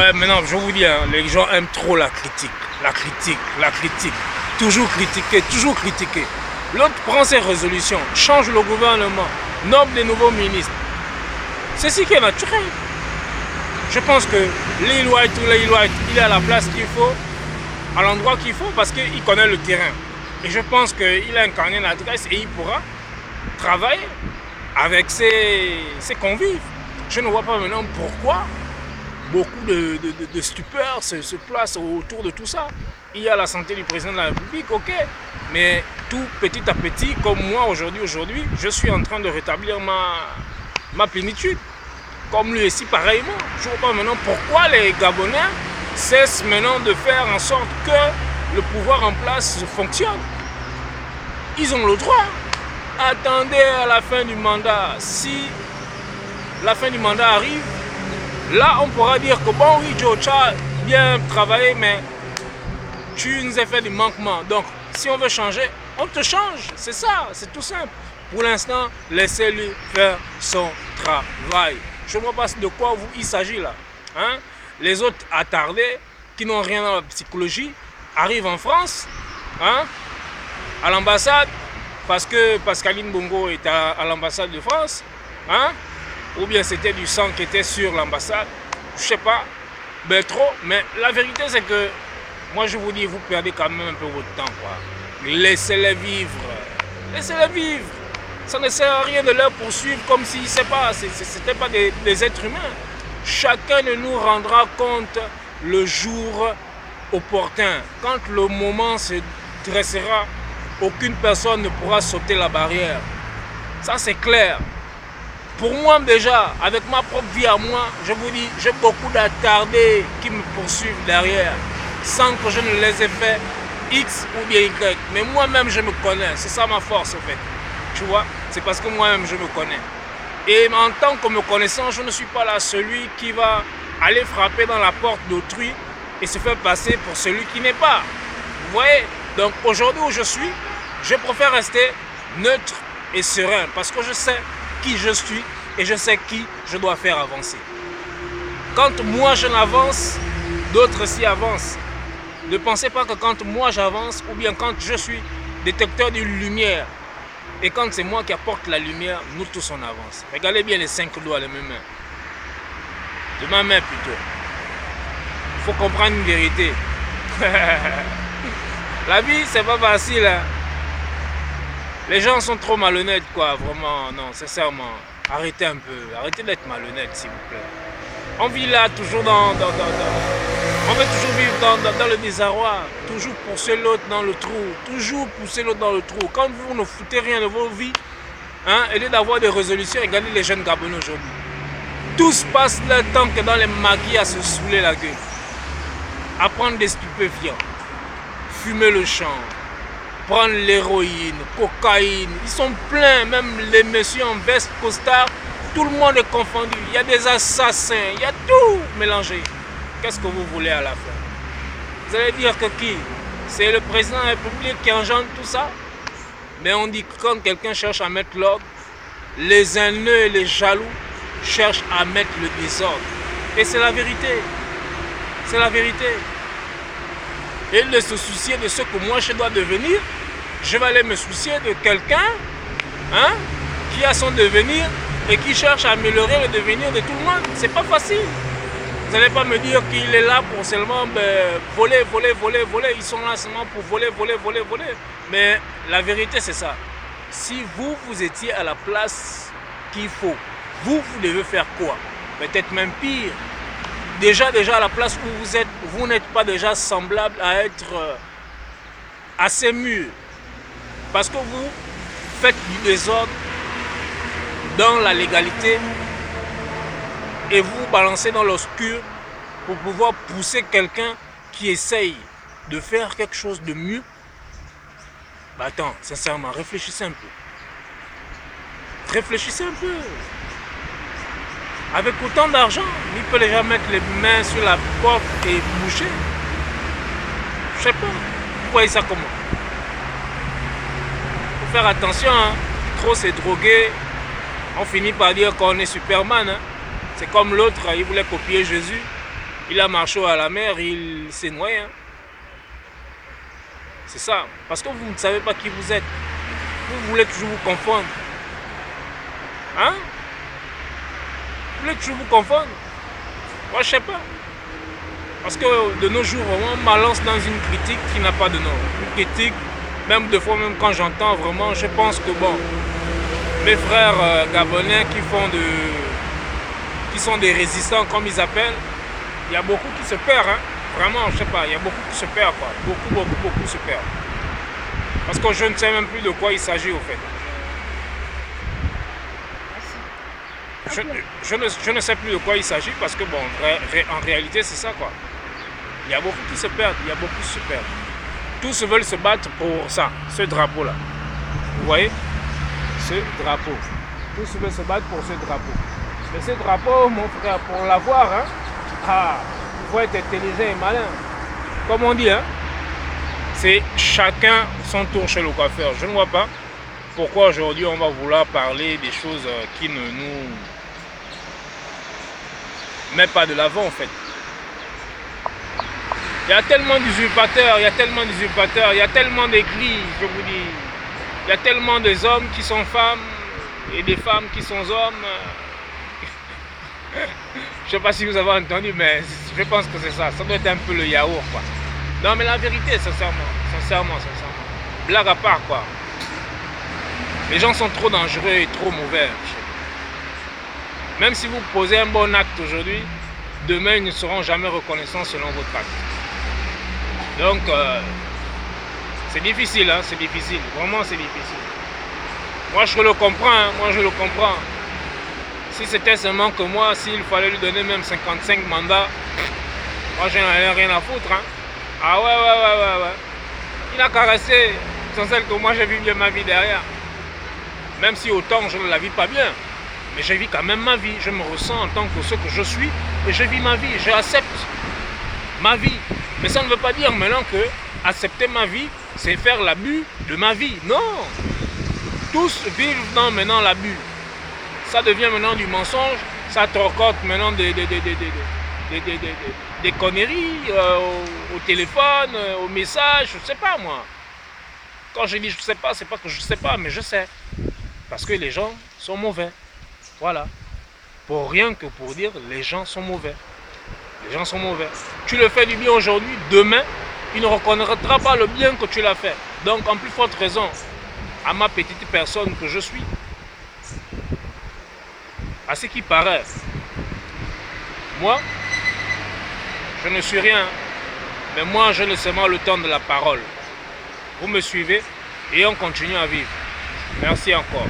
Ouais, maintenant, je vous dis, hein, les gens aiment trop la critique. La critique, la critique. Toujours critiquer, toujours critiquer. L'autre prend ses résolutions, change le gouvernement, nomme des nouveaux ministres. C'est ce qui est naturel. Je pense que Lil White ou Lil White, il est à la place qu'il faut, à l'endroit qu'il faut, parce qu'il connaît le terrain. Et je pense qu'il a incarné l'adresse et il pourra travailler avec ses convives. Je ne vois pas maintenant pourquoi beaucoup de stupeur se placent autour de tout ça. Il y a la santé du président de la République, ok, mais tout petit à petit, comme moi aujourd'hui, je suis en train de rétablir ma plénitude. Comme lui aussi, pareillement. Je ne vois pas maintenant pourquoi les Gabonais cessent maintenant de faire en sorte que le pouvoir en place fonctionne. Ils ont le droit. Attendez à la fin du mandat. Si la fin du mandat arrive, là on pourra dire que bon oui, Joe, tu as bien travaillé, mais tu nous as fait du manquement. Donc si on veut changer, on te change. C'est ça, c'est tout simple. Pour l'instant, laissez-lui faire son travail. Je ne vois pas de quoi il s'agit là. Hein? Les autres attardés, qui n'ont rien dans la psychologie, arrivent en France, hein? À l'ambassade, parce que Pascaline Bongo est à l'ambassade de France, hein? Ou bien c'était du sang qui était sur l'ambassade, je ne sais pas, ben trop, mais la vérité c'est que, moi je vous dis, vous perdez quand même un peu votre temps, quoi. Laissez-les vivre, laissez-les vivre. Ça ne sert à rien de leur poursuivre comme si, ce n'étaient pas des êtres humains. Chacun de nous rendra compte le jour opportun. Quand le moment se dressera, aucune personne ne pourra sauter la barrière. Ça c'est clair. Pour moi déjà, avec ma propre vie à moi, je vous dis, j'ai beaucoup d'attardés qui me poursuivent derrière, sans que je ne les ai fait X ou bien Y. Mais moi-même je me connais, c'est ça ma force en fait. Tu vois, c'est parce que moi-même je me connais. Et en tant que me connaissant, je ne suis pas là celui qui va aller frapper dans la porte d'autrui et se faire passer pour celui qui n'est pas. Vous voyez? Donc aujourd'hui où je suis, je préfère rester neutre et serein parce que je sais qui je suis et je sais qui je dois faire avancer. Quand moi je n'avance, d'autres s'y avancent. Ne pensez pas que quand moi j'avance ou bien quand je suis détecteur de lumière, et quand c'est moi qui apporte la lumière, nous tous on avance. Regardez bien les 5 doigts de mes mains. De ma main plutôt. Il faut comprendre une vérité. La vie, c'est pas facile. Hein? Les gens sont trop malhonnêtes, quoi. Vraiment, non, sincèrement. Arrêtez un peu. Arrêtez d'être malhonnête, s'il vous plaît. On vit là, toujours on veut toujours vivre dans le désarroi, toujours pousser l'autre dans le trou, toujours pousser l'autre dans le trou. Quand vous ne foutez rien de vos vies, hein, au lieu d'avoir des résolutions, regardez les jeunes Gabonais aujourd'hui. Tous passent leur temps que dans les maquis à se saouler la gueule, à prendre des stupéfiants, fumer le champ, prendre l'héroïne, cocaïne. Ils sont pleins, même les messieurs en veste costard, tout le monde est confondu. Il y a des assassins, il y a tout mélangé. Qu'est-ce que vous voulez à la fin? Vous allez dire que qui? C'est le président de la République qui engendre tout ça? Mais on dit que quand quelqu'un cherche à mettre l'ordre, les haineux et les jaloux cherchent à mettre le désordre. Et c'est la vérité. C'est la vérité. Et de se soucier de ce que moi je dois devenir, je vais aller me soucier de quelqu'un, hein, qui a son devenir et qui cherche à améliorer le devenir de tout le monde. C'est pas facile. Vous n'allez pas me dire qu'il est là pour seulement voler. Ils sont là seulement pour voler. Mais la vérité, c'est ça. Si vous étiez à la place qu'il faut, vous devez faire quoi? Peut-être même pire. Déjà à la place où vous êtes, vous n'êtes pas déjà semblable à être assez mûr. Parce que vous faites du désordre dans la légalité et vous balancez dans l'obscur pour pouvoir pousser quelqu'un qui essaye de faire quelque chose de mieux. Bah attends, sincèrement, réfléchissez un peu. Réfléchissez un peu. Avec autant d'argent, il peut déjà mettre les mains sur la porte et boucher. Je sais pas. Vous voyez ça comment? Faut faire attention, hein. Trop c'est drogué. On finit par dire qu'on est Superman. Hein. C'est comme l'autre, il voulait copier Jésus. Il a marché à la mer, il s'est noyé. Hein. C'est ça. Parce que vous ne savez pas qui vous êtes. Vous voulez toujours vous confondre. Hein? Vous voulez toujours vous confondre. Moi, je sais pas. Parce que de nos jours, on me balance dans une critique qui n'a pas de nom. Une critique, même des fois, même quand j'entends vraiment, je pense que bon, mes frères gabonais qui sont des résistants, comme ils appellent, il y a beaucoup qui se perdent. Hein. Vraiment, je sais pas, il y a beaucoup qui se perdent. Quoi. Beaucoup se perdent. Parce que je ne sais même plus de quoi il s'agit au fait. Je ne sais plus de quoi il s'agit parce que bon, en réalité c'est ça quoi. Il y a beaucoup qui se perdent, il y a beaucoup qui se perdent. Tous veulent se battre pour ça, ce drapeau là. Vous voyez? Ce drapeau. Tous veulent se battre pour ce drapeau. Mais ce drapeau, mon frère, pour l'avoir, hein, il faut être intelligent et malin. Comme on dit, hein, c'est chacun son tour chez le coiffeur. Je ne vois pas pourquoi aujourd'hui on va vouloir parler des choses qui ne nous mettent pas de l'avant en fait. Il y a tellement d'usurpateurs, il y a tellement d'églises, je vous dis. Il y a tellement des hommes qui sont femmes et des femmes qui sont hommes. Je ne sais pas si vous avez entendu, mais je pense que c'est ça. Ça doit être un peu le yaourt, quoi. Non, mais la vérité, sincèrement. Blague à part, quoi. Les gens sont trop dangereux et trop mauvais. Même si vous posez un bon acte aujourd'hui, demain, ils ne seront jamais reconnaissants selon votre acte. Donc, c'est difficile, hein, c'est difficile. Vraiment, c'est difficile. Moi, je le comprends. Si c'était seulement que moi, s'il fallait lui donner même 55 mandats, moi, j'en ai rien à foutre. Hein. Ah ouais. Il a caressé, sans celle que moi, j'ai vu bien ma vie derrière. Même si autant je ne la vis pas bien. Mais je vis quand même ma vie. Je me ressens en tant que ce que je suis et je vis ma vie. J'accepte ma vie. Mais ça ne veut pas dire maintenant que accepter ma vie, c'est faire l'abus de ma vie. Non. Tous vivent maintenant l'abus. Ça devient maintenant du mensonge. Ça trocote maintenant des conneries au téléphone, aux messages. Je ne sais pas moi. Quand je dis je ne sais pas, c'est pas que je ne sais pas, mais je sais. Parce que les gens sont mauvais. Voilà. Pour rien que pour dire les gens sont mauvais. Les gens sont mauvais. Tu le fais du bien aujourd'hui, demain, il ne reconnaîtra pas le bien que tu l'as fait. Donc, en plus forte raison, à ma petite personne que je suis, à ce qui paraît, moi, je ne suis rien, mais moi, je ne sais pas le temps de la parole. Vous me suivez et on continue à vivre. Merci encore.